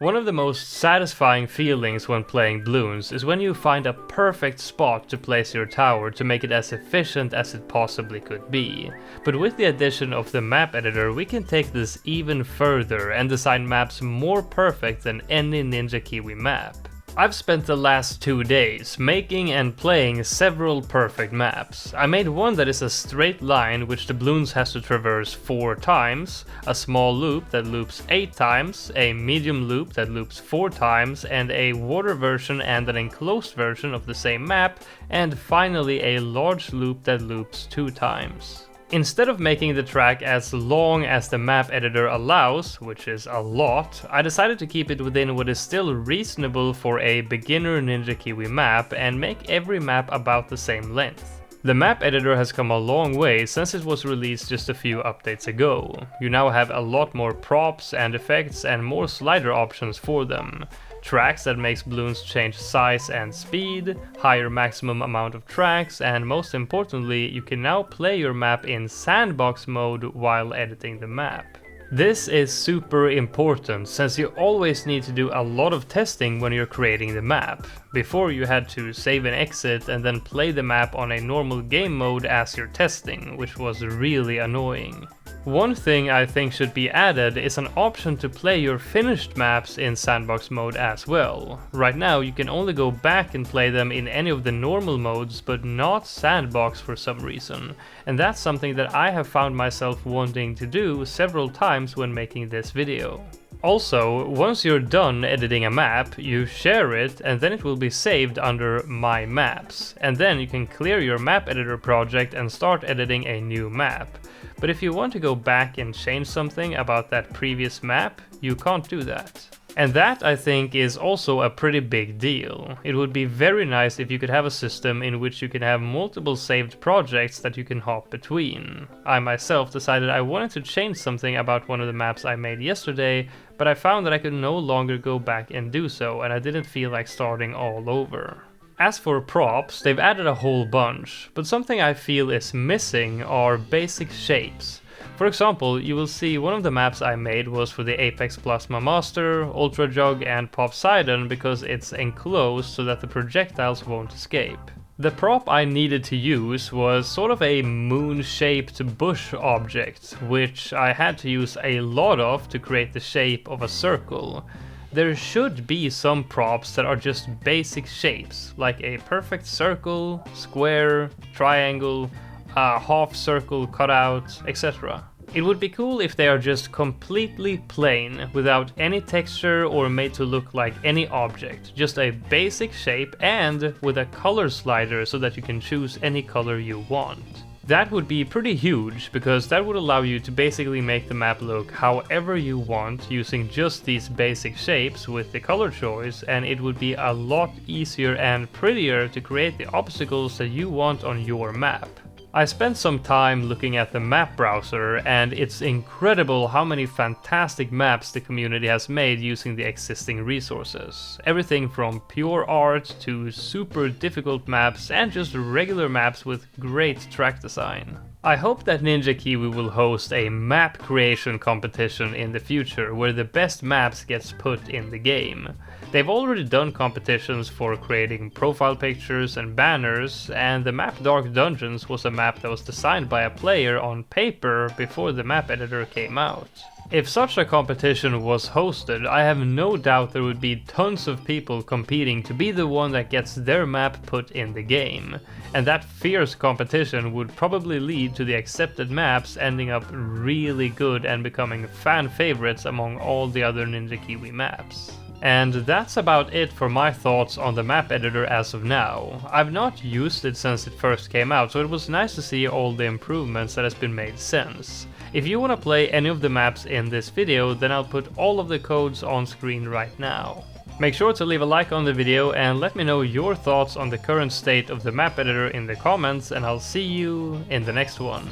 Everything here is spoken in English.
One of the most satisfying feelings when playing Bloons is when you find a perfect spot to place your tower to make it as efficient as it possibly could be. But with the addition of the map editor, we can take this even further and design maps more perfect than any Ninja Kiwi map. I've spent the last 2 days making and playing several perfect maps. I made one that is a straight line which the Bloons has to traverse 4 times, a small loop that loops 8 times, a medium loop that loops 4 times, and a water version and an enclosed version of the same map, and finally a large loop that loops 2 times. Instead of making the track as long as the map editor allows, which is a lot, I decided to keep it within what is still reasonable for a beginner Ninja Kiwi map and make every map about the same length. The map editor has come a long way since it was released just a few updates ago. You now have a lot more props and effects and more slider options for them. Tracks that makes Bloons change size and speed, higher maximum amount of tracks, and most importantly, you can now play your map in sandbox mode while editing the map. This is super important since you always need to do a lot of testing when you're creating the map. Before you had to save and exit and then play the map on a normal game mode as you're testing, which was really annoying. One thing I think should be added is an option to play your finished maps in sandbox mode as well. Right now you can only go back and play them in any of the normal modes but not sandbox for some reason, and that's something that I have found myself wanting to do several times when making this video. Also, once you're done editing a map, you share it and then it will be saved under My Maps, and then you can clear your map editor project and start editing a new map. But if you want to go back and change something about that previous map, you can't do that. And that, I think, is also a pretty big deal. It would be very nice if you could have a system in which you can have multiple saved projects that you can hop between. I myself decided I wanted to change something about one of the maps I made yesterday, but I found that I could no longer go back and do so, and I didn't feel like starting all over. As for props, they've added a whole bunch, but something I feel is missing are basic shapes. For example, you will see one of the maps I made was for the Apex Plasma Master, Ultra Jug and Poseidon because it's enclosed so that the projectiles won't escape. The prop I needed to use was sort of a moon-shaped bush object, which I had to use a lot of to create the shape of a circle. There should be some props that are just basic shapes, like a perfect circle, square, triangle, a half circle cutout, etc. It would be cool if they are just completely plain, without any texture or made to look like any object, just a basic shape and with a color slider so that you can choose any color you want. That would be pretty huge, because that would allow you to basically make the map look however you want using just these basic shapes with the color choice, and it would be a lot easier and prettier to create the obstacles that you want on your map. I spent some time looking at the map browser, and it's incredible how many fantastic maps the community has made using the existing resources. Everything from pure art to super difficult maps and just regular maps with great track design. I hope that Ninja Kiwi will host a map creation competition in the future where the best maps gets put in the game. They've already done competitions for creating profile pictures and banners, and the map Dark Dungeons was a map that was designed by a player on paper before the map editor came out. If such a competition was hosted, I have no doubt there would be tons of people competing to be the one that gets their map put in the game. And that fierce competition would probably lead to the accepted maps ending up really good and becoming fan favorites among all the other Ninja Kiwi maps. And that's about it for my thoughts on the map editor as of now. I've not used it since it first came out, so it was nice to see all the improvements that has been made since. If you want to play any of the maps in this video, then I'll put all of the codes on screen right now. Make sure to leave a like on the video and let me know your thoughts on the current state of the map editor in the comments, and I'll see you in the next one.